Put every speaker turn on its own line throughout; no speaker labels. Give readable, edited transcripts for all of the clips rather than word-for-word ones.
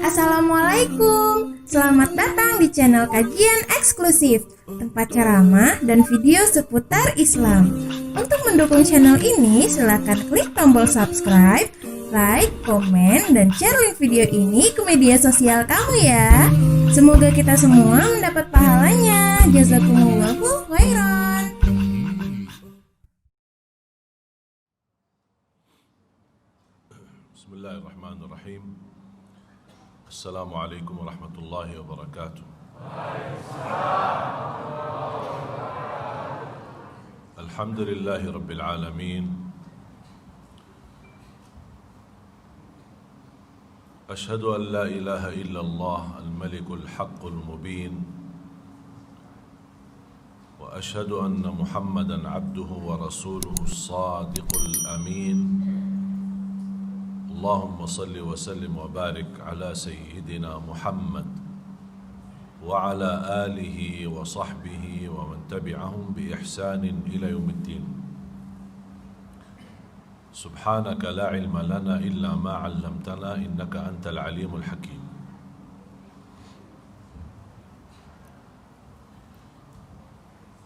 Assalamualaikum, selamat datang di channel kajian eksklusif, tempat ceramah dan video seputar Islam. Untuk mendukung channel ini, silakan klik tombol subscribe, like, komen, dan share link video ini ke media sosial kamu ya. Semoga kita semua mendapat pahalanya. Jazakumullahu khairan.
Bismillahirrahmanirrahim. Assalamualaikum warahmatullahi wabarakatuh. Alhamdulillahi rabbil alamin. Ashhadu an la ilaha illallah al-malikul haqqul mubin. Wa ashhadu anna Muhammadan abduhu wa rasuluhu as-sadiqul amin. Allahumma salli wa sallim wa barik ala sayyidina Muhammad wa ala alihi wa sahbihi wa man tabi'ahum bi ihsanin ila yaumiddin. Subhanaka la ilma lana illa ma 'allamtana innaka antal alimul hakim.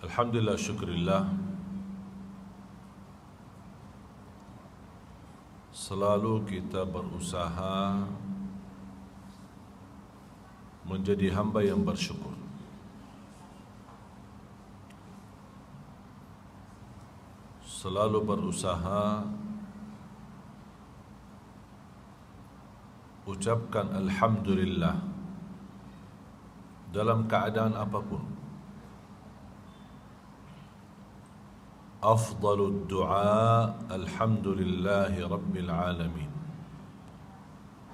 Alhamdulillah, syukurillah, selalu kita berusaha menjadi hamba yang bersyukur. Selalu berusaha ucapkan alhamdulillah dalam keadaan apapun. Afdalud du'a alhamdulillahi rabbil alamin.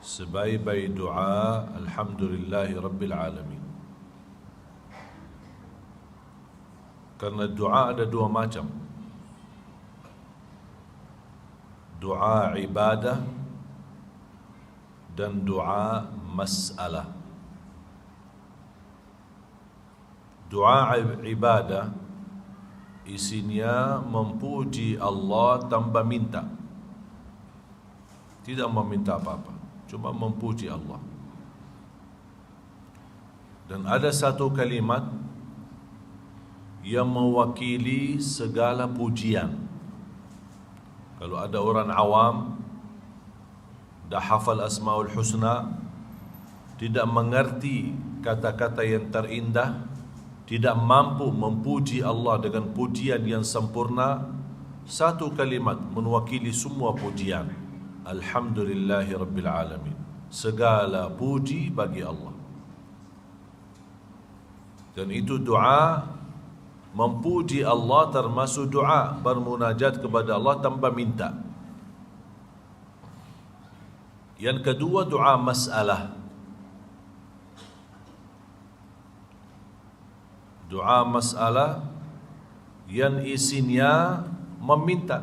Sebaik-baik doa alhamdulillahi rabbil alamin. Karena doa ada dua macam. Doa ibadah dan doa mas'alah. Doa ibadah isinya memuji Allah tanpa minta, tidak meminta apa-apa, cuma memuji Allah. Dan ada satu kalimat yang mewakili segala pujian. Kalau ada orang awam dah hafal Asmaul Husna, tidak mengerti kata-kata yang terindah, tidak mampu memuji Allah dengan pujian yang sempurna, satu kalimat mewakili semua pujian. Alhamdulillahi rabbil alamin. Segala puji bagi Allah. Dan itu doa memuji Allah, termasuk doa bermunajat kepada Allah tanpa minta. Yang kedua, doa mas'alah. Doa mas'alah yang isinya meminta.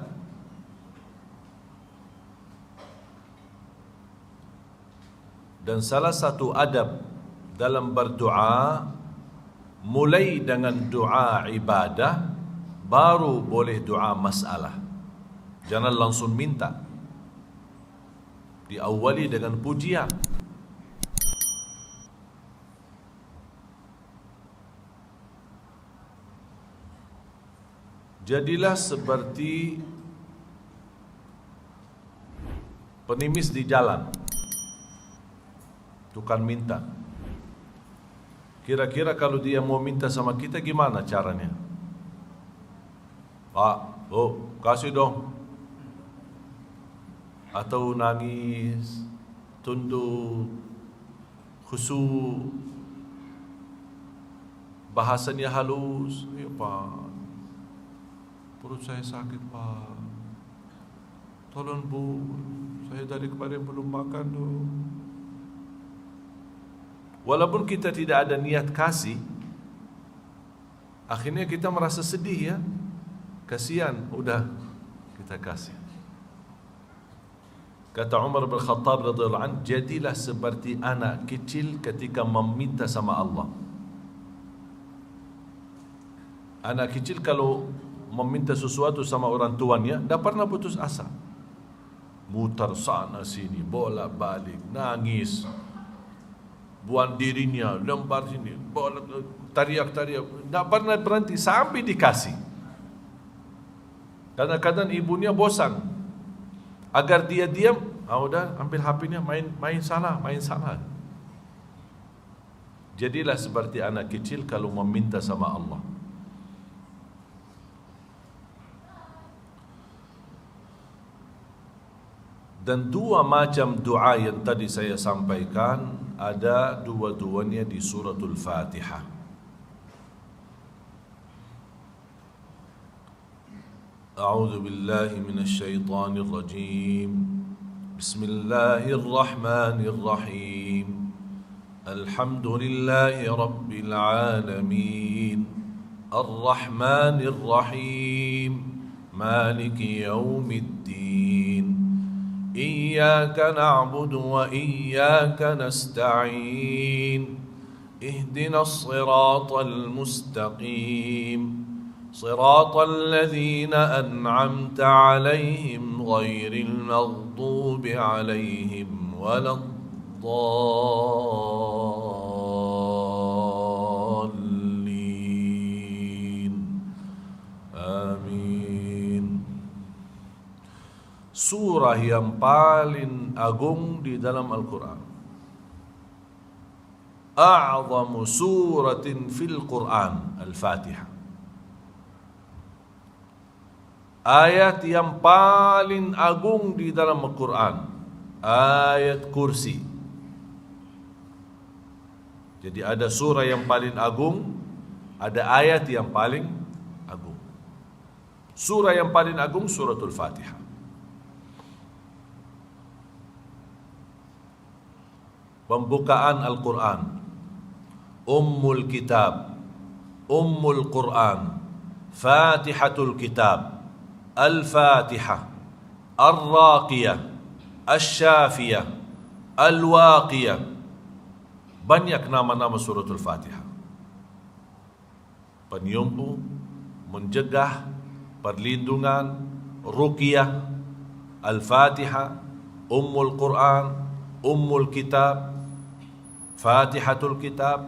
Dan salah satu adab dalam berdoa, mulai dengan doa ibadah, baru boleh doa mas'alah. Jangan langsung minta. Diawali dengan pujian. Jadilah seperti pengemis di jalan, tukang minta. Kira-kira kalau dia mau minta sama kita, gimana caranya? Pak, kasih dong. Atau nangis, tunduk, khusyuk, bahasanya halus. Ya Pak, perut saya sakit Pak, tolong Bu, saya dari kemarin belum makan tuh. Walaupun kita tidak ada niat kasih, akhirnya kita merasa sedih ya, kasihan, udah kita kasih. Kata Umar bin Khattab radhiyallahu anhu, jadilah seperti anak kecil ketika meminta sama Allah. Anak kecil kalau meminta sesuatu sama orang tuanya, tak pernah putus asa. Mutar sana sini, bolak balik, nangis, buang dirinya, lempar sini, teriak-teriak, tidak pernah berhenti sampai dikasih. Kadang-kadang ibunya bosan, agar dia diam, udah ambil HP-nya, main sana. Jadilah seperti anak kecil kalau meminta sama Allah. Dan dua macam doa yang tadi saya sampaikan ada dua-duanya di suratul Fatihah. A'udzu billahi minasy syaithanir rajim. Bismillahirrahmanirrahim. Alhamdulillahi rabbil alamin. Ar-Rahmanir Rahim. Maliki yaumiddin. إياك نعبد وإياك نستعين اهدنا الصراط المستقيم صراط الذين أنعمت عليهم غير المغضوب عليهم ولا الضالين آمين. Surah yang paling agung di dalam Al-Quran, a'zamu suratin fil Quran, Al-Fatihah. Ayat yang paling agung di dalam Al-Quran, ayat kursi. Jadi ada surah yang paling agung, ada ayat yang paling agung. Surah yang paling agung suratul Fatihah. Pembukaan Al-Quran, Ummul Kitab, Ummul Quran, Fatihatul Kitab, Al-Fatihah, Ar-Raqiyah, Asy-Syafiyah, Al-Waqiyah. Banyak nama-nama suratul Fatihah. Penyembuh, mencegah, perlindungan, ruqyah, Al-Fatihah, Ummul Quran, Ummul Kitab, Fatihatul Kitab,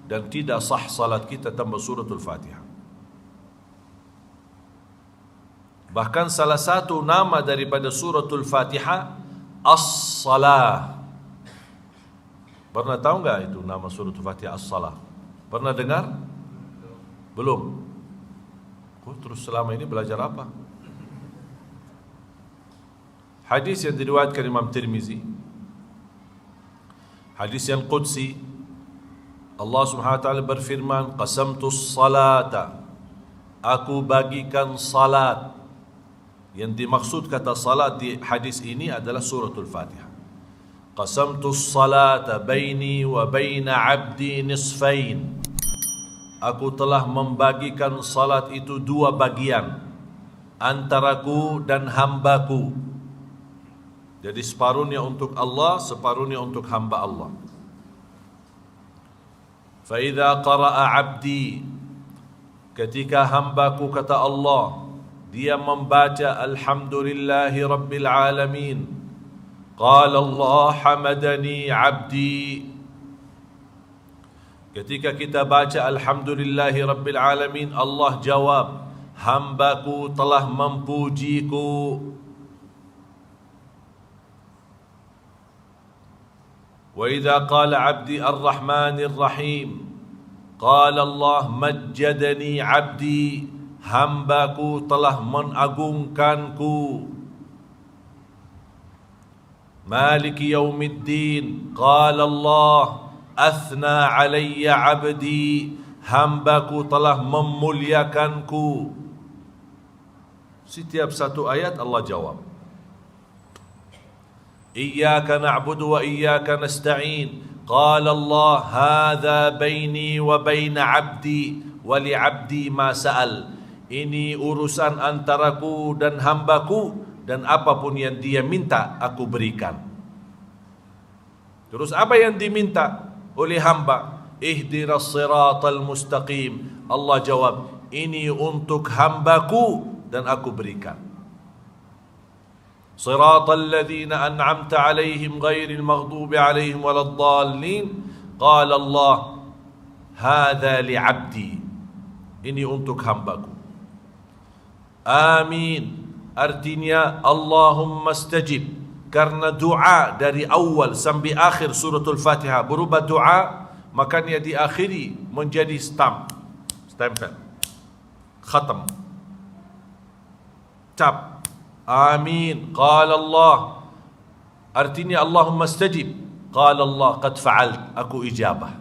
dan tidak sah salat kita tanpa suratul Fatihah. Bahkan salah satu nama daripada suratul Fatihah As-Salah. Pernah tahu enggak itu nama suratul Fatihah As-Salah? Pernah dengar? Belum? Terus selama ini belajar apa? Hadis yang diriwayatkan Imam Tirmizi, hadis yang qudsi, Allah Subhanahu wa taala berfirman, qasamtus salata, aku bagikan salat. Yang dimaksud kata salat di hadis ini adalah suratul Fatihah. Qasamtus salata baini wa baina 'abdi nisfain. Aku telah membagikan salat itu dua bagian, antaraku dan hambaku. Jadi separuhnya untuk Allah, separuhnya untuk hamba Allah. Fa idza qara'a 'abdi, ketika hambaku kata Allah, dia membaca alhamdulillahi rabbil alamin, qala Allah hamadani 'abdi. Ketika kita baca alhamdulillahi rabbil alamin, Allah jawab, hambaku telah memujiku. وإذا قال عبدي الرحمن الرحيم قال الله مجدني عبدي, hambaku telah mengagungkanku. مالك يوم الدين قال الله أثنى علي عبدي, hambaku telah memuliakanku. Setiap satu ayat Allah jawab. إياك نعبد وإياك نستعين قال الله هذا بيني وبين عبدي ولعبدي ما سأل. Ini urusan antaraku dan hambaku, dan apapun yang dia minta aku berikan. Terus apa yang diminta oleh hamba? Ihdinas siratal mustaqim. Allah jawab, ini untuk hambaku dan aku berikan. Siratal ladzina an'amta alaihim ghairil maghdubi alaihim waladdallin. Qala Allah, hadza li'abdi, ini untuk hambaku. Amin, artinya Allahumma stajib, karena doa dari awal sampai akhir suratul Fatihah berubah doa, makanya diakhiri menjadi stempel, khatam, cap. Amin, qala Allah, artinya Allahumma stajib, qala Allah, qad fa'alt, aku ijabah.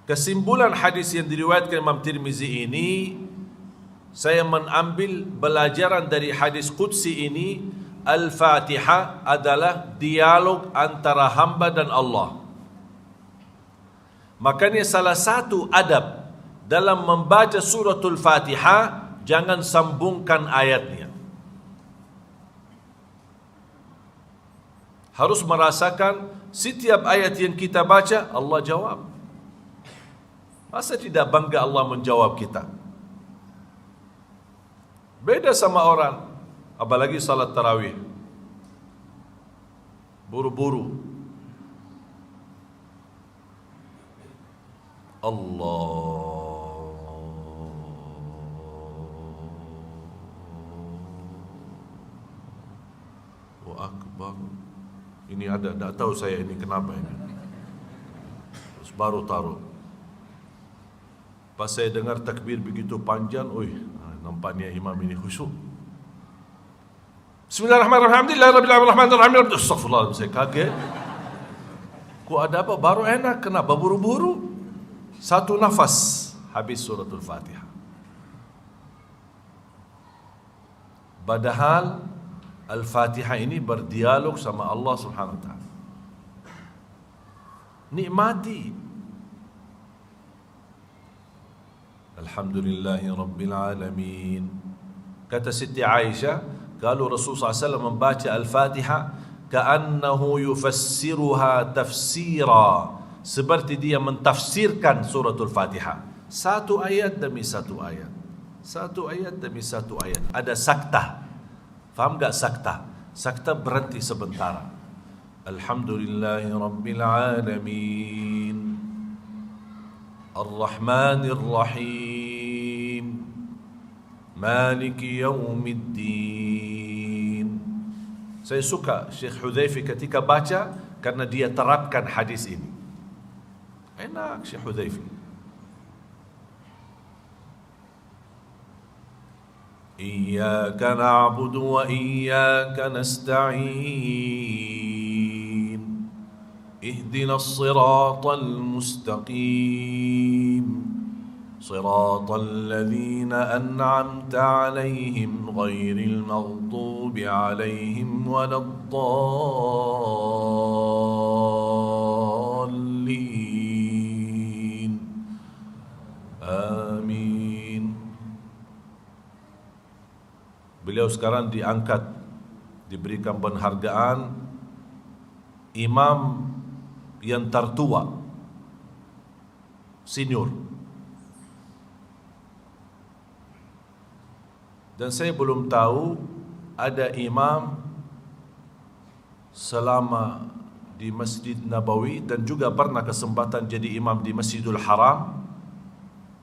Kesimpulan hadis yang diriwayatkan Imam Tirmizi ini, saya mengambil pelajaran dari hadis qudsi ini, Al-Fatihah adalah dialog antara hamba dan Allah. Makanya salah satu adab dalam membaca suratul Fatihah, jangan sambungkan ayatnya. Harus merasakan setiap ayat yang kita baca Allah jawab. Masa tidak bangga Allah menjawab kita? Beda sama orang, apalagi salat tarawih, buru-buru. Allahu Akbar. Ini ada, tak tahu saya ini kenapa ini. Terus baru taruh. Pas saya dengar takbir begitu panjang, nampaknya imam ini khusyuk. Bismillahirrahmanirrahim. Alhamdulillahirrahmanirrahim. Astagfirullah, saya kaget. Kok ada apa? Baru enak, kenapa buru-buru? Satu nafas habis suratul Fatihah. Padahal Al-Fatihah ini berdialog sama Allah Subhanahu wa taala. Nikmati. Alhamdulillahi Rabbil Alamin. Kata Siti Aisyah, kalau Rasulullah SAW membaca Al-Fatihah, ka'annahu yufassiruha tafsira, seperti dia mentafsirkan suratul Fatihah. Satu ayat demi satu ayat, satu ayat demi satu ayat. Ada sakta. Faham gak sakta? Sakta berhenti sebentar. Alhamdulillahi Rabbil Alamin, Ar-Rahmanir Rahim, Maliki Yawmiddin. Saya suka Syekh Hudzaifah ketika baca karena dia terapkan hadis ini. Enak Syekh Hudzaifah. Iyyaka na'budu wa iyyaka nasta'in. Ihdinas siratal mustaqim. Siratal ladzina an'amta 'alaihim ghairil maghdubi 'alaihim waladdallin. Amin. Beliau sekarang diangkat, diberikan penghargaan imam yang tertua, senior. Dan saya belum tahu ada imam selama di Masjid Nabawi dan juga pernah kesempatan jadi imam di Masjidul Haram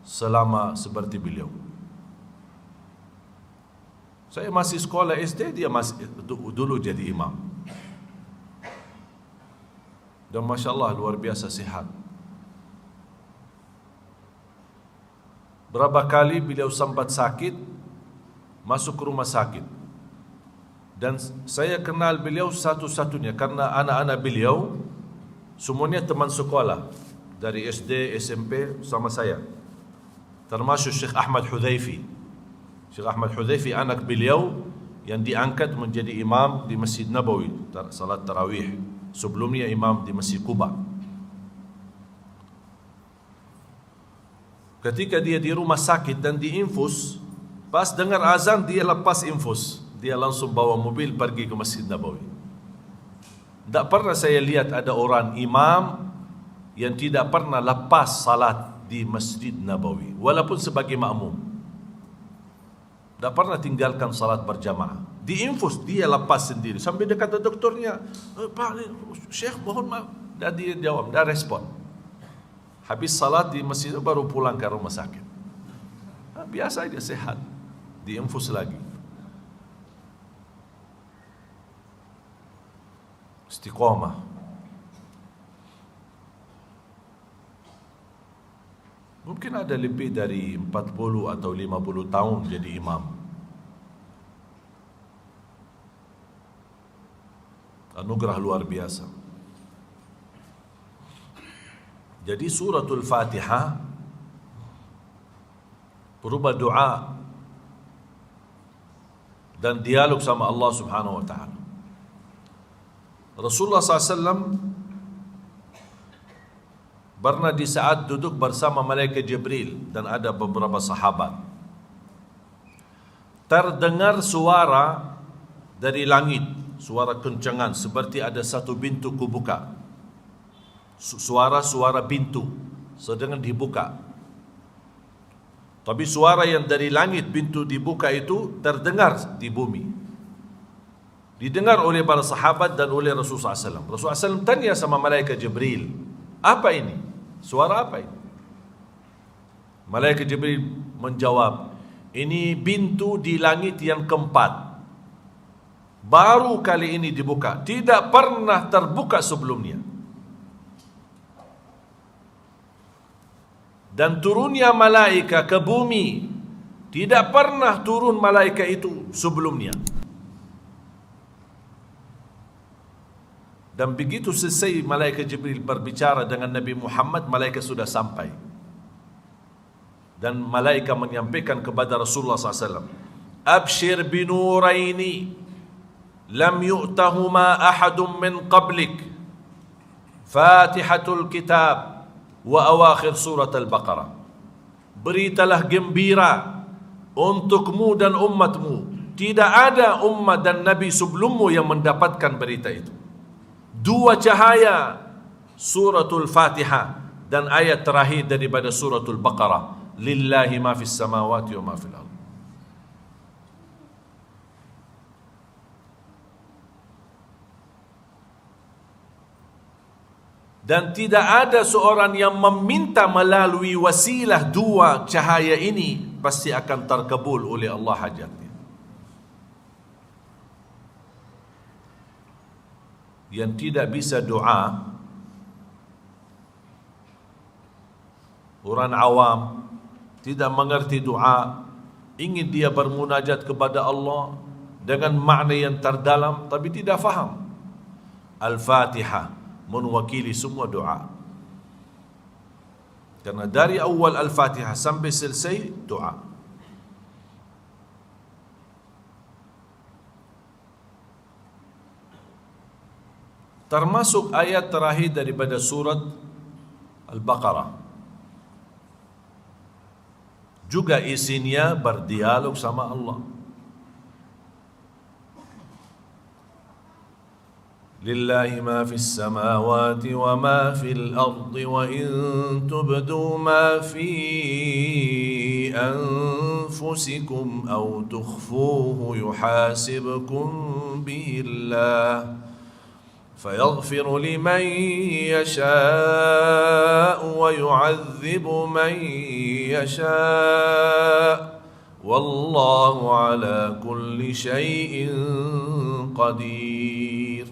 selama seperti beliau. Saya masih sekolah SD, dia masih dulu jadi imam. Dan Masya Allah luar biasa sihat. Berapa kali beliau sempat sakit, masuk ke rumah sakit. Dan saya kenal beliau satu-satunya karena anak-anak beliau semuanya teman sekolah dari SD, SMP sama saya. Termasuk Syekh Ahmad Hudzaifah. Syekh Ahmad Hudzaifah anak beliau yang diangkat menjadi imam di Masjid Nabawi, salat tarawih. Sebelumnya imam di Masjid Quba. Ketika dia di rumah sakit dan diinfus, pas dengar azan dia lepas infus, dia langsung bawa mobil pergi ke Masjid Nabawi. Tak pernah saya lihat ada orang imam yang tidak pernah lepas salat di Masjid Nabawi, walaupun sebagai makmum. Tak pernah tinggalkan salat berjamaah. diinfus, dia lepas sendiri. Sampai dia kata doktornya, Pak, Syekh mohon maaf. Dan dia jawab, dah respon. Habis salat di masjid baru pulang ke rumah sakit. Biasa dia sehat, diinfus lagi. Istiqamah. Mungkin ada lebih dari 40 atau 50 tahun jadi imam. Anugerah luar biasa. Jadi suratul Fatihah berubah doa dan dialog sama Allah Subhanahu wa taala. Rasulullah SAW pernah di saat duduk bersama malaikat Jibril dan ada beberapa sahabat, terdengar suara dari langit, suara kencangan seperti ada satu pintu kubuka. Suara pintu sedang dibuka. Tapi suara yang dari langit pintu dibuka itu terdengar di bumi. Didengar oleh para sahabat dan oleh Rasulullah SAW. Rasulullah SAW tanya sama malaikat Jibril, apa ini? Suara apa ini? Malaikat Jibril menjawab, ini pintu di langit yang keempat. Baru kali ini dibuka, tidak pernah terbuka sebelumnya. Dan turunnya malaika ke bumi, tidak pernah turun malaika itu sebelumnya. Dan begitu selesai malaikat Jibril berbicara dengan Nabi Muhammad, malaikat sudah sampai. Dan malaikat menyampaikan kepada Rasulullah SAW, Abshir binuraini lam yu'tahuma ahadun min qablik, Fatihatul Kitab wa awakhir surat Al-Baqarah. Beritalah gembira untukmu dan umatmu, tidak ada umat dan nabi sebelummu yang mendapatkan berita itu. Dua cahaya, suratul Fatihah dan ayat terakhir daripada suratul Baqarah, lillahi ma fis samawati wa ma fil ardh. Dan tidak ada seorang yang meminta melalui wasilah dua cahaya ini pasti akan terkabul oleh Allah hajatnya. Yang tidak bisa doa, orang awam tidak mengerti doa, ingin dia bermunajat kepada Allah dengan makna yang terdalam tapi tidak faham. Al-Fatihah mewakili semua doa. Karena dari awal Al-Fatihah sampai selesai doa. Termasuk ayat terakhir daripada surat Al-Baqarah. Juga isinya berdialog sama Allah. Lillahi ma fis samawati wa ma fil ardi wa in tubdu ma fi anfusikum aw tukhfuhu yuhasibkum bihi Allah فيغفر لمن يشاء ويعذب من يشاء والله على كل شيء قدير.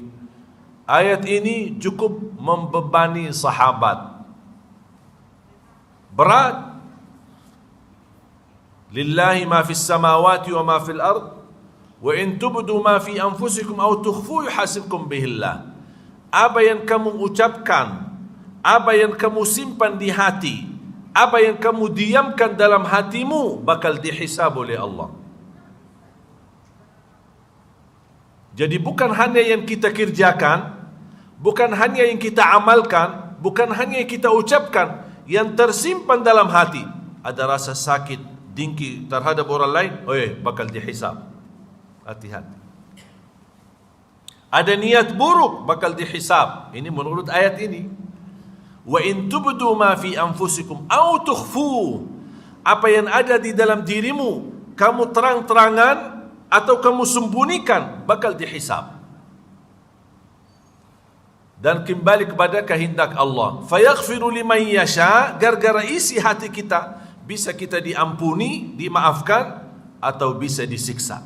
Ayat ini cukup membebani sahabat. Berat. Lillahi ma fis samawati wa ma fil ard wa in tubdu ma fi anfusikum aw tukhfu yuhasibkum bihi Allah. Apa yang kamu ucapkan, apa yang kamu simpan di hati, apa yang kamu diamkan dalam hatimu bakal dihisab oleh Allah. Jadi bukan hanya yang kita kerjakan, bukan hanya yang kita amalkan, bukan hanya yang kita ucapkan, yang tersimpan dalam hati. Ada rasa sakit, dengki terhadap orang lain, bakal dihisab. Hati-hati. Ada niat buruk, bakal dihisab. Ini menurut ayat ini. Wa in tubdu ma fi anfusikum aw tukhfu, apa yang ada di dalam dirimu kamu terang-terangan atau kamu sembunyikan, bakal dihisab. Dan kembali kepada kehendak Allah. Fayaghfiru liman yasha, gara-gara isi hati kita, bisa kita diampuni, dimaafkan, atau bisa disiksa.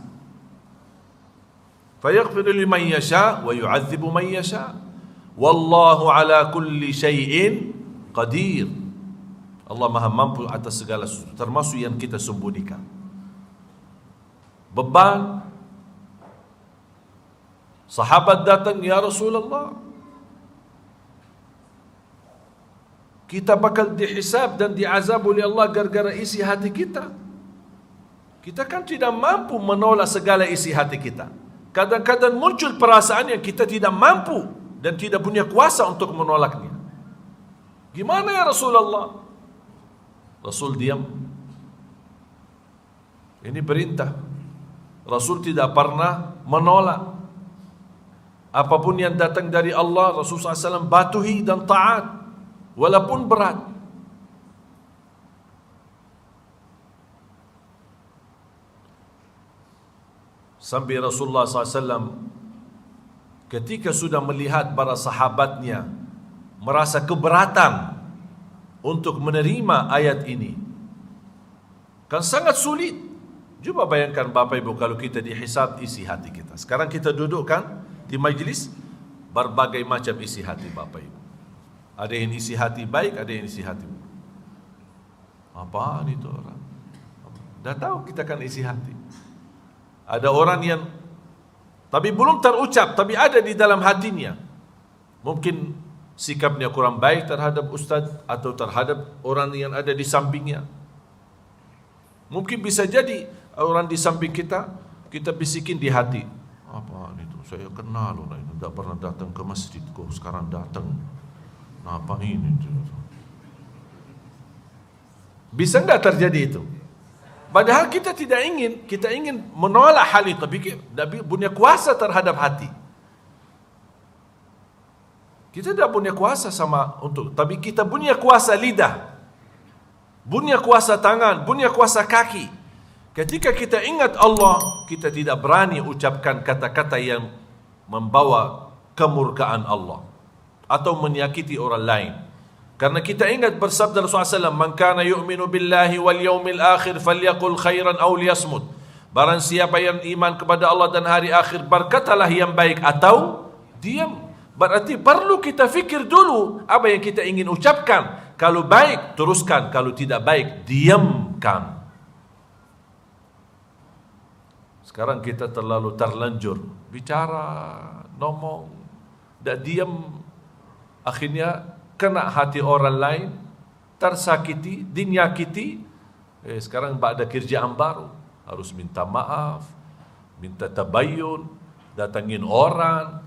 Fayaghfiru liman yasha wa yu'adzibu man yasha. Wallahu ala kulli syai'in qadir. Allah Maha mampu atas segala sesuatu, termasuk yang kita sembunyikan. Beban. Sahabat datang, ya Rasulullah, kita bakal dihisab dan diazab oleh Allah gara-gara isi hati kita. Kita kan tidak mampu menolak segala isi hati kita. Kadang-kadang muncul perasaan yang kita tidak mampu dan tidak punya kuasa untuk menolaknya. Gimana ya Rasulullah? Rasul diam. Ini perintah. Rasul tidak pernah menolak. Apapun yang datang dari Allah, Rasulullah SAW patuhi dan taat. Walaupun berat. Sampai Rasulullah SAW ketika sudah melihat para sahabatnya merasa keberatan untuk menerima ayat ini, kan sangat sulit. Coba bayangkan Bapak Ibu, kalau kita dihisab isi hati kita. Sekarang kita dudukkan di majlis, berbagai macam isi hati Bapak Ibu. Ada yang isi hati baik, ada yang isi hati buruk. Apaan itu orang? Dah tahu kita kan isi hati. Ada orang yang tapi belum terucap, tapi ada di dalam hatinya. Mungkin sikapnya kurang baik terhadap ustaz atau terhadap orang yang ada di sampingnya. Mungkin bisa jadi orang di samping kita, kita bisikin di hati. Apaan itu? Saya kenal orang itu, tidak pernah datang ke masjid kok, sekarang datang. Apa ini? Bisa enggak terjadi itu? Padahal kita tidak ingin, kita ingin menolak hal itu, tapi tidak punya kuasa terhadap hati. Kita tidak punya kuasa tapi kita punya kuasa lidah, punya kuasa tangan, punya kuasa kaki. Ketika kita ingat Allah, kita tidak berani ucapkan kata-kata yang membawa kemurkaan Allah atau menyakiti orang lain. Karena kita ingat bersabda Rasulullah SAW, "Man kana yu'minu billahi wal yawmil akhir falyaqul khairan aw liyasmut." Barang siapa yang iman kepada Allah dan hari akhir, berkatalah yang baik atau diam. Berarti perlu kita fikir dulu apa yang kita ingin ucapkan. Kalau baik, teruskan. Kalau tidak baik, diamkan. Sekarang kita terlalu terlanjur bicara, ngomong, tidak diam. Akhirnya kena hati orang lain, tersakiti, dinyakiti. Sekarang ada kerjaan baru, harus minta maaf, minta tabayyun, datangin orang.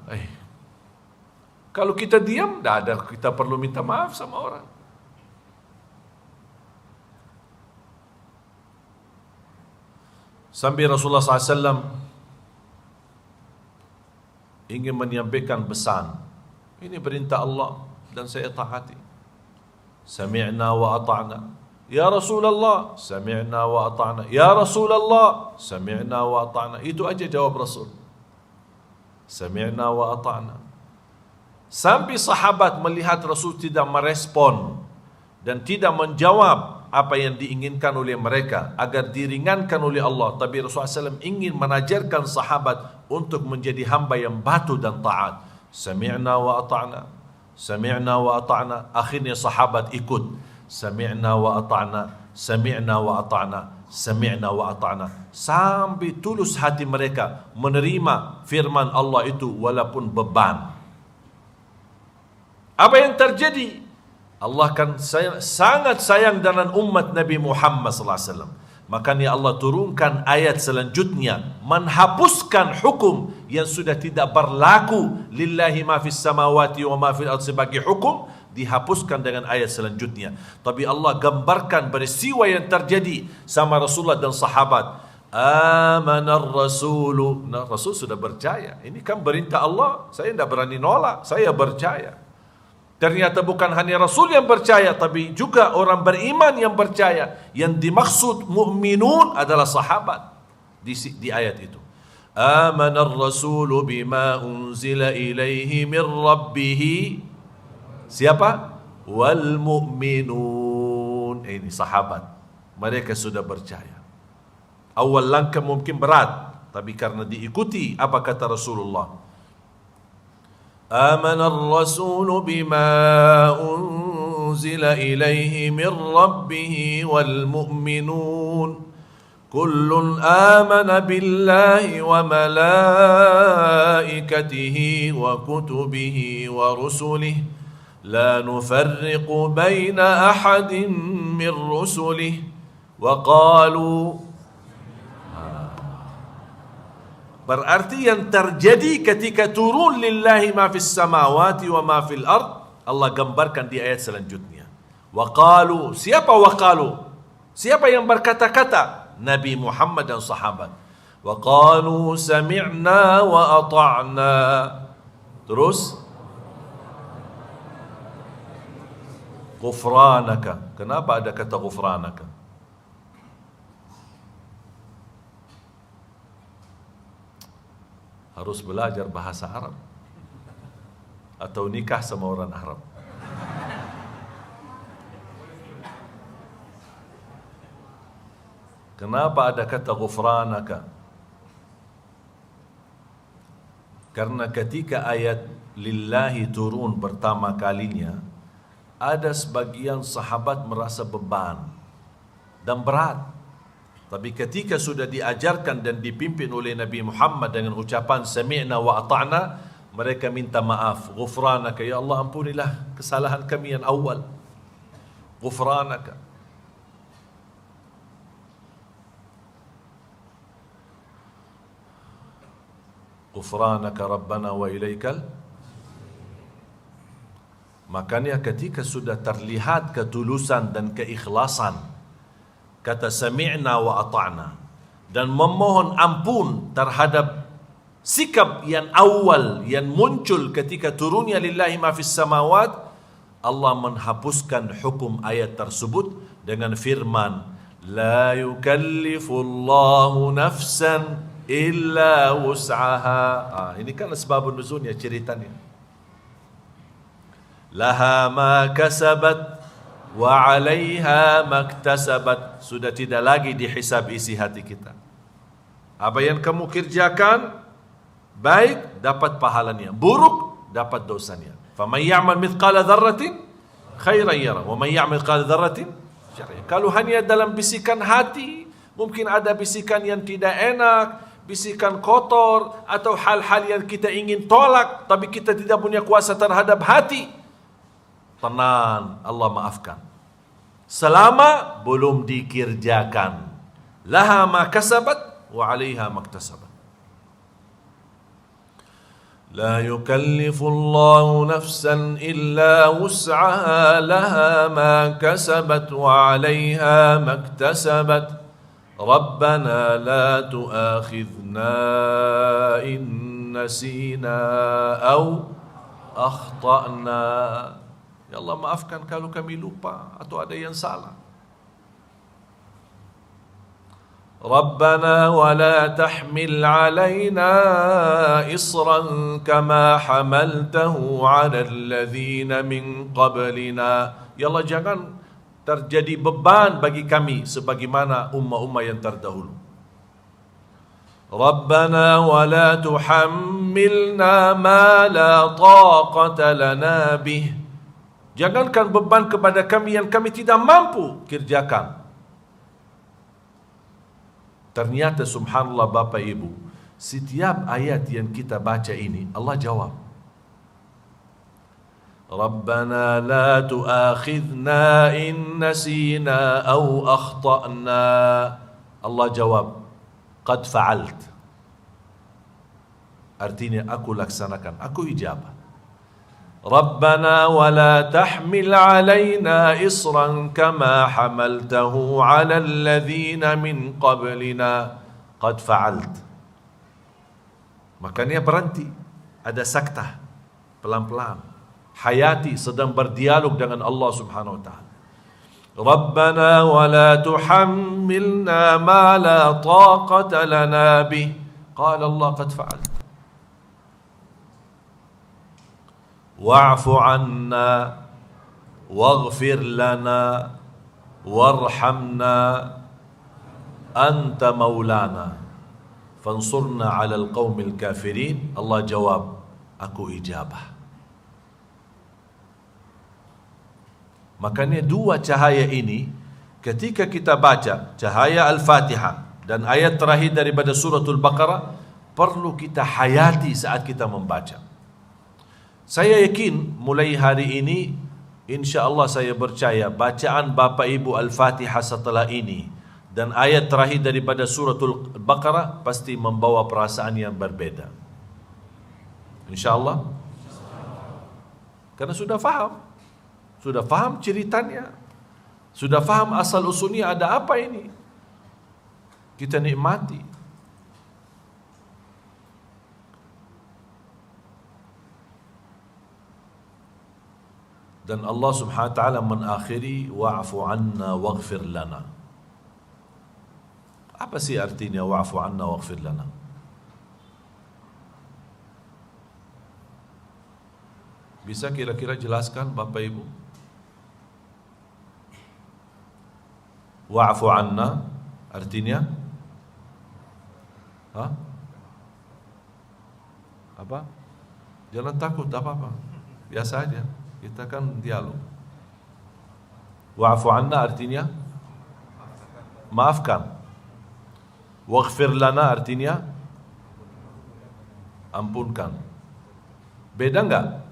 Kalau kita diam, tidak ada kita perlu minta maaf sama orang. Sampai Rasulullah SAW ingin menyampaikan pesan. Ini perintah Allah dan saya taati. Sami'na wa ata'na. Ya Rasulullah, sami'na wa ata'na. Ya Rasulullah, sami'na wa ata'na. Itu aja jawab Rasul. Sami'na wa ata'na. Sampai sahabat melihat Rasul tidak merespon dan tidak menjawab apa yang diinginkan oleh mereka agar diringankan oleh Allah. Tapi Rasulullah SAW ingin mengajarkan sahabat untuk menjadi hamba yang patuh dan taat. Sami'na wa ata'na. Sami'na wa ata'na. Akhirnya sahabat ikut. Sami'na wa ata'na. Sami'na wa ata'na. Sami'na wa ata'na. Sampai tulus hati mereka menerima firman Allah itu walaupun beban. Apa yang terjadi? Allah kan sangat sayang dengan umat Nabi Muhammad SAW. Makanya Allah turunkan ayat selanjutnya menghapuskan hukum yang sudah tidak berlaku. Lillahi ma fis samawati wa ma fil ardi sebagai hukum dihapuskan dengan ayat selanjutnya. Tapi Allah gambarkan peristiwa yang terjadi sama Rasulullah dan sahabat. Amanar rasulu. Nah, Rasul sudah percaya. Ini kan perintah Allah. Saya tidak berani nolak. Saya percaya. Ternyata bukan hanya Rasul yang percaya, tapi juga orang beriman yang percaya. Yang dimaksud mukminun adalah sahabat di ayat itu. Amana ar-rasulu bima unzila ilaihi min rabbih. Siapa? Wal mu'minun. Ini sahabat. Mereka sudah percaya. Awal langkah mungkin berat, tapi karena diikuti apa kata Rasulullah. آمن الرسول بما أنزل إليه من ربه والمؤمنون كل آمن بالله وملائكته وكتبه ورسله لا نفرق بين أحد من رسله وقالوا. Berarti yang terjadi ketika turun lillahi ma fis samawati wa ma fil ard, Allah gambarkan di ayat selanjutnya. Wa qalu, siapa wa qalu? Siapa yang berkata-kata? Nabi Muhammad dan sahabat. Wa qalu sami'na wa ata'na. Terus ghufranaka. Kenapa ada kata ghufranaka? Harus belajar bahasa Arab atau nikah sama orang Arab. Kenapa ada kata ghufranaka? Karena ketika ayat lillahi turun pertama kalinya, ada sebagian sahabat merasa beban dan berat. Tapi ketika sudah diajarkan dan dipimpin oleh Nabi Muhammad dengan ucapan sami'na wa ata'na, mereka minta maaf. Ghufranaka, ya Allah ampunilah kesalahan kami yang awal. Ghufranaka. Ghufranaka Rabbana wa ilaikal. Makanya ketika sudah terlihat ketulusan dan keikhlasan, kata sami'na wa ata'na, dan memohon ampun terhadap sikap yang awal yang muncul ketika turunnya lillahi ma fis samawat, Allah menghapuskan hukum ayat tersebut dengan firman la yukallifullahu nafsan illa wus'aha. Ini kan sebab nuzulnya ceritanya. Laha ma kasabat wa 'alaiha maktasabat. Sudah tidak lagi dihisab isi hati kita. Apa yang kamu kerjakan baik dapat pahalanya, buruk dapat dosanya. Faman ya'mal mithqala dzarratin khairan yara wa man ya'mal mithqala dzarratin syarran. Kalau hanya dalam bisikan hati, mungkin ada bisikan yang tidak enak, bisikan kotor atau hal-hal yang kita ingin tolak tapi kita tidak punya kuasa terhadap hati. Tenang, Allah maafkan. Selama belum dikerjakan. Laha ma kasabat wa 'alaiha maktasabat. La yukallifu Allahu nafsan illa wus'aha laha ma kasabat wa 'alaiha maktasabat. Rabbana la tu'akhidhna in nasina aw akhta'na. Ya Allah maafkan kalau kami lupa atau ada yang salah. Rabbana wa la tahmil alaina isran kama hamaltahu ala alladhina min qablina. Ya Allah jangan terjadi beban bagi kami sebagaimana ummah-ummah yang terdahulu. Rabbana wa la tuhammilna ma la taqata lana bih. Jangankan beban kepada kami yang kami tidak mampu kerjakan. Ternyata subhanallah Bapak Ibu, setiap ayat yang kita baca ini Allah jawab. Rabbana la tu'akhidna in nasina aw akhta'na. Allah jawab, qad fa'alt. Artinya aku laksanakan, aku ijabah. Rabbana wa la tahmil alaina isran kama hamaltahu ala alladhina min qablina qad fa'alt. Makanya berhenti, ada saktah, pelan-pelan. Hayati sedang berdialog dengan Allah Subhanahu wa taala. Rabbana wa la tuhammilna ma la taqata lana bih Qala Allah qad fa'al. Wa'fu 'anna waghfir lana warhamna anta maulana fansurna 'alal qaumil kafirin. Allah jawab, aku ijabah. Makanya dua cahaya ini ketika kita baca cahaya Al-Fatihah dan ayat terakhir daripada suratul Baqarah perlu kita hayati saat kita membaca. Saya yakin mulai hari ini insya-Allah saya percaya bacaan Bapak Ibu Al-Fatihah setelah ini dan ayat terakhir daripada suratul Baqarah pasti membawa perasaan yang berbeda. Insya-Allah. Karena sudah faham ceritanya, sudah faham asal usulnya ada apa ini, kita nikmati. Dan Allah subhanahu wa ta'ala menakhiri wa'fu anna waghfir lana. Apa sih artinya wa'fu anna waghfir lana? Bisa kira-kira jelaskan Bapak Ibu? Wa'fu anna artinya apa? Jangan takut, apa-apa, biasa aja, kita kan dialog. Wa'fu anna artinya maafkan. Waghfir lana artinya ampunkan. Beda enggak?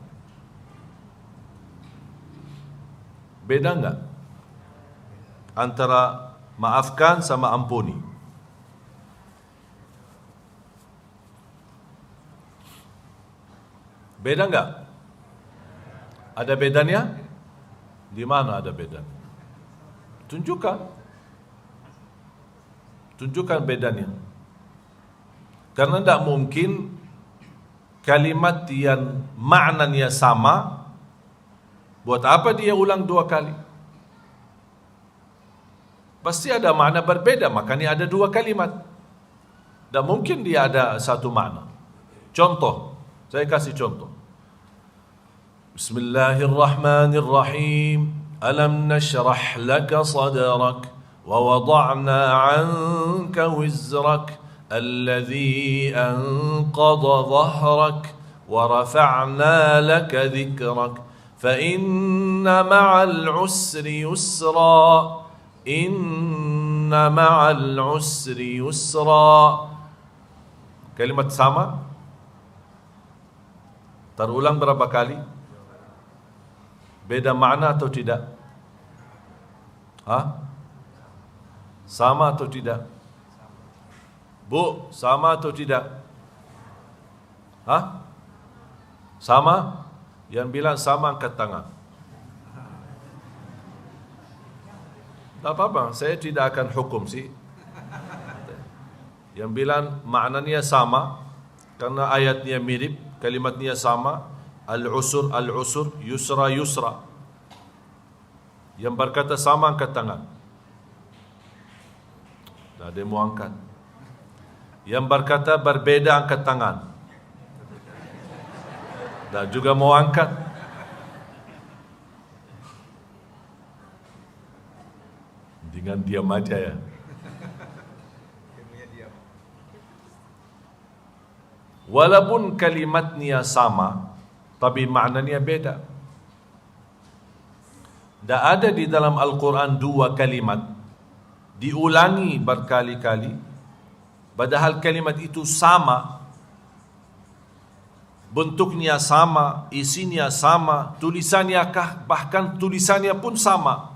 Beda enggak antara maafkan sama ampuni? Beda enggak? Ada bedanya? Di mana ada bedanya? Tunjukkan bedanya. Karena tidak mungkin kalimat yang maknanya sama, buat apa dia ulang dua kali? Pasti ada makna berbeda, makanya ada dua kalimat. Dan mungkin dia ada satu makna. Contoh, saya kasih contoh. Bismillahirrahmanirrahim. Alam nashrah laka sadrak wa wada'na 'anka wizrak alladhi anqadha dhahrak wa rafa'na laka dhikrak fa inna ma'al 'usri yusra. Inna ma'al usri yusra. Kalimat sama terulang berapa kali? Beda makna atau tidak? Sama atau tidak? Bu, sama atau tidak? Sama? Yang bilang sama angkat tangan. Tak apa-apa, saya tidak akan hukum sih. Yang bilang maknanya sama karena ayatnya mirip, kalimatnya sama. Al-usur, al-usur, yusra, yusra. Yang berkata sama angkat tangan. Tak ada yang mau angkat. Yang berkata berbeda angkat tangan. Tak juga mau angkat. Dengan diam aja ya. Walaupun kalimatnya sama, tapi maknanya beda. Tak ada di dalam Al-Quran dua kalimat diulangi berkali-kali, padahal kalimat itu sama, bentuknya sama, isinya sama, tulisannya bahkan tulisannya pun sama.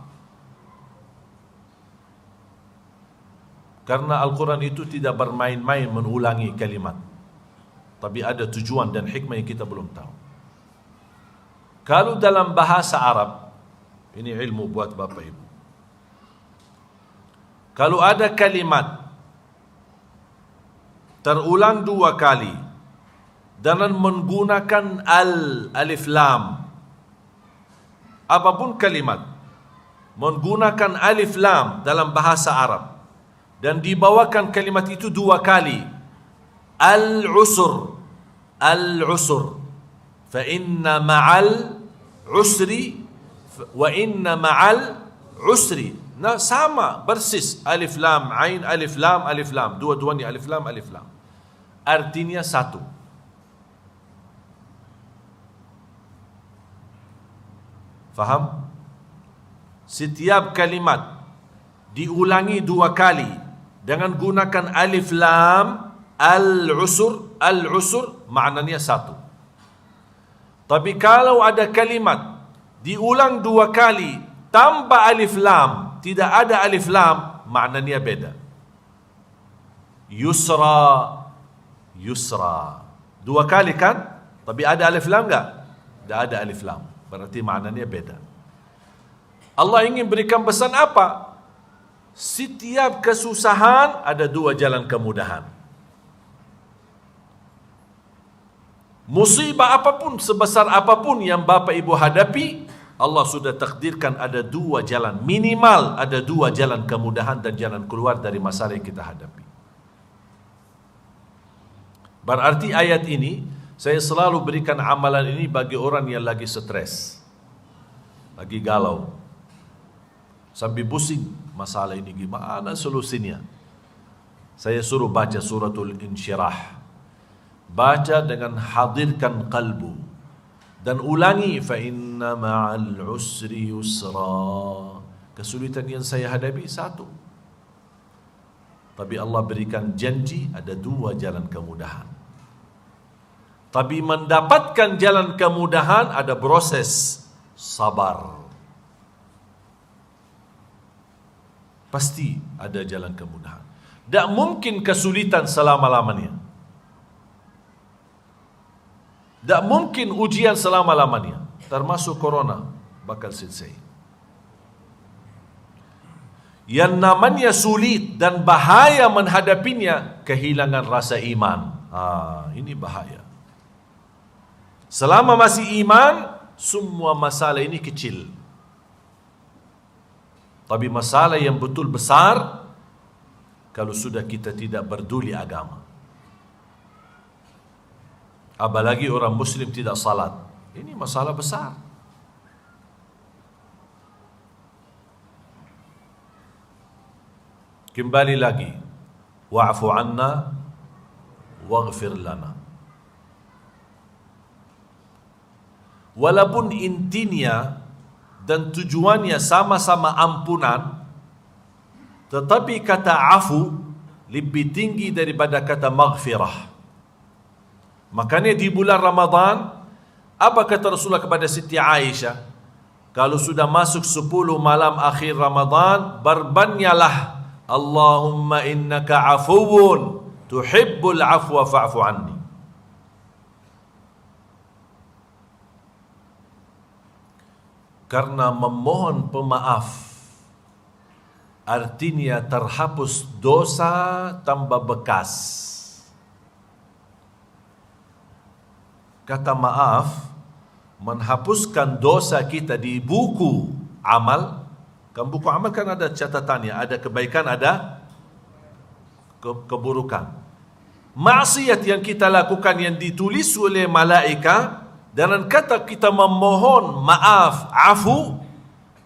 Karena Al-Quran itu tidak bermain-main mengulangi kalimat, tapi ada tujuan dan hikmah yang kita belum tahu. Kalau dalam bahasa Arab, ini ilmu buat Bapak Ibu, kalau ada kalimat terulang dua kali dengan menggunakan alif lam, apapun kalimat menggunakan alif lam dalam bahasa Arab dan dibawakan kalimat itu dua kali, Al-usr. Al-usr. Fa inna ma'al usri wa inna ma'al usri. Nah, sama persis, alif lam ain, alif lam, dua-duanya alif lam, artinya satu. Faham? Setiap kalimat diulangi 2 kali dengan gunakan alif lam, al-usr maknanya satu. Tapi kalau ada kalimat diulang 2 kali tanpa alif lam, tidak ada alif lam, maknanya beda. Yusra, 2 kali kan? Tapi ada alif lam enggak? Tidak ada alif lam. Berarti maknanya beda. Allah ingin berikan pesan apa? Setiap kesusahan ada 2 jalan kemudahan. Musibah apapun, sebesar apapun yang Bapak Ibu hadapi, Allah sudah takdirkan ada 2 jalan, minimal ada 2 jalan kemudahan dan jalan keluar dari masalah yang kita hadapi. Berarti ayat ini, saya selalu berikan amalan ini bagi orang yang lagi stres, lagi galau, sampai pusing masalah ini gimana solusinya. Saya suruh baca suratul Insyirah, baca dengan hadirkan kalbu, dan ulangi fa inna ma'al usri yusra. Kesulitan yang saya hadapi satu, tapi Allah berikan janji ada 2 jalan kemudahan. Tapi mendapatkan jalan kemudahan ada proses sabar. Pasti ada jalan kemudahan. Tak mungkin kesulitan selama-lamanya. Tak mungkin ujian selama-lamanya, termasuk corona bakal selesai. Yang namanya sulit dan bahaya menghadapinya, kehilangan rasa iman. Ini bahaya. Selama masih iman, semua masalah ini kecil. Tapi masalah yang betul besar, kalau sudah kita tidak peduli agama. Apalagi orang Muslim tidak salat. Ini masalah besar. Kembali lagi, wa'fu anna waghfir lana. Walaupun intinya dan tujuannya sama-sama ampunan, tetapi kata afu lebih tinggi daripada kata maghfirah. Makanya di bulan Ramadan, apa kata Rasulullah kepada Siti Aisyah? Kalau sudah masuk 10 malam akhir Ramadan, berbanyalah Allahumma innaka afuwun tuhibbul afwa fa'fu anni. Karena memohon pemaaf artinya terhapus dosa tambah bekas. Kata maaf menghapuskan dosa kita di buku amal. Kan buku amal kan ada catatannya, ada kebaikan, ada keburukan. Maksiat yang kita lakukan yang ditulis oleh malaikat, dan kata kita memohon maaf, afu,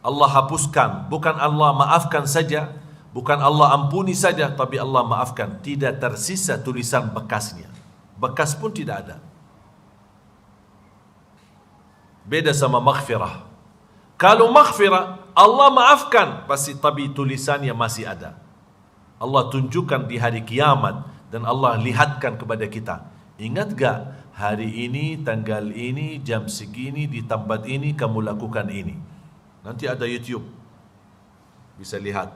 Allah hapuskan. Bukan Allah maafkan saja, bukan Allah ampuni saja, tapi Allah maafkan. Tidak tersisa tulisan bekasnya. Bekas pun tidak ada. Beda sama maghfirah. Kalau maghfirah, Allah maafkan, pasti tapi tulisannya masih ada. Allah tunjukkan di hari kiamat dan Allah lihatkan kepada kita. Ingat gak hari ini, tanggal ini, jam segini, di tempat ini kamu lakukan ini. Nanti ada YouTube, bisa lihat.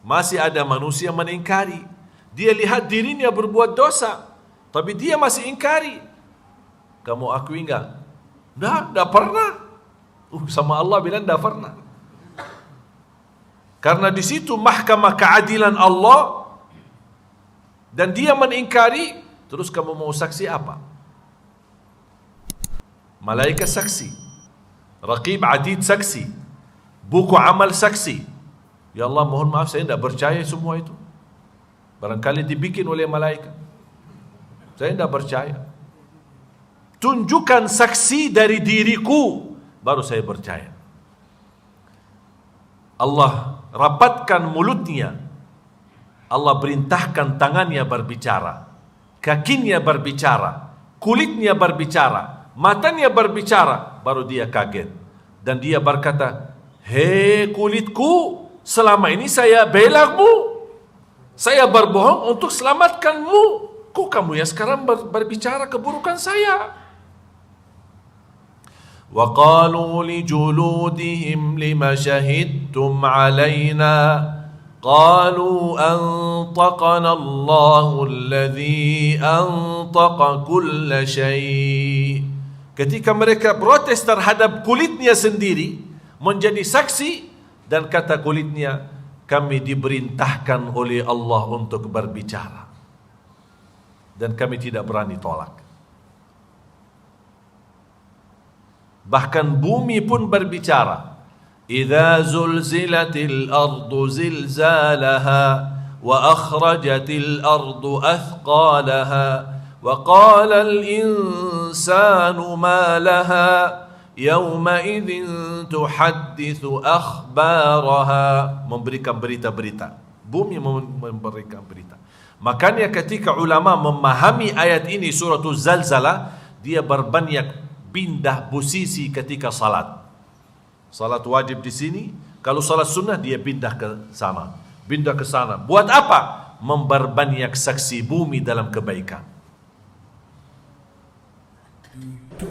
Masih ada manusia mengingkari. Dia lihat dirinya berbuat dosa, tapi dia masih ingkari. Kamu akui enggak? Enggak pernah. Sama Allah bilang enggak pernah. Karena di situ mahkamah keadilan Allah dan dia mengingkari, terus kamu mau saksi apa? Malaikat saksi, Raqib Atid saksi, buku amal saksi. Ya Allah mohon maaf saya tidak percaya semua itu. Barangkali dibikin oleh malaikat. Saya tidak percaya. Tunjukkan saksi dari diriku, baru saya percaya. Allah rapatkan mulutnya, Allah perintahkan tangannya berbicara, kakinya berbicara, kulitnya berbicara, matanya berbicara, baru dia kaget. Dan dia berkata, hei kulitku, selama ini saya belamu, saya berbohong untuk selamatkanmu. Kok kamu yang sekarang berbicara keburukan saya? Wa qalu li juludihim lima syahidtum alaina qalu antaqana Allahu alladhi antaqa kulla syai'. Ketika mereka protes terhadap kulitnya sendiri menjadi saksi, dan kata kulitnya, kami diperintahkan oleh Allah untuk berbicara dan kami tidak berani tolak. Bahkan bumi pun berbicara. Idza zulzilatil ardu zilzalaha wa akhrajatil ardu athqalaha wa qala al insanu ma laha yawma idzin tuhadditsu akhbaraha. Memberikan berita-berita. Bumi memberikan berita. Makanya ketika ulama memahami ayat ini suratul Zalzalah, dia berbanyak pindah posisi ketika salat. Salat wajib di sini, kalau salat sunnah dia pindah ke sana, pindah ke sana. Buat apa? Memperbanyak saksi bumi dalam kebaikan.
Do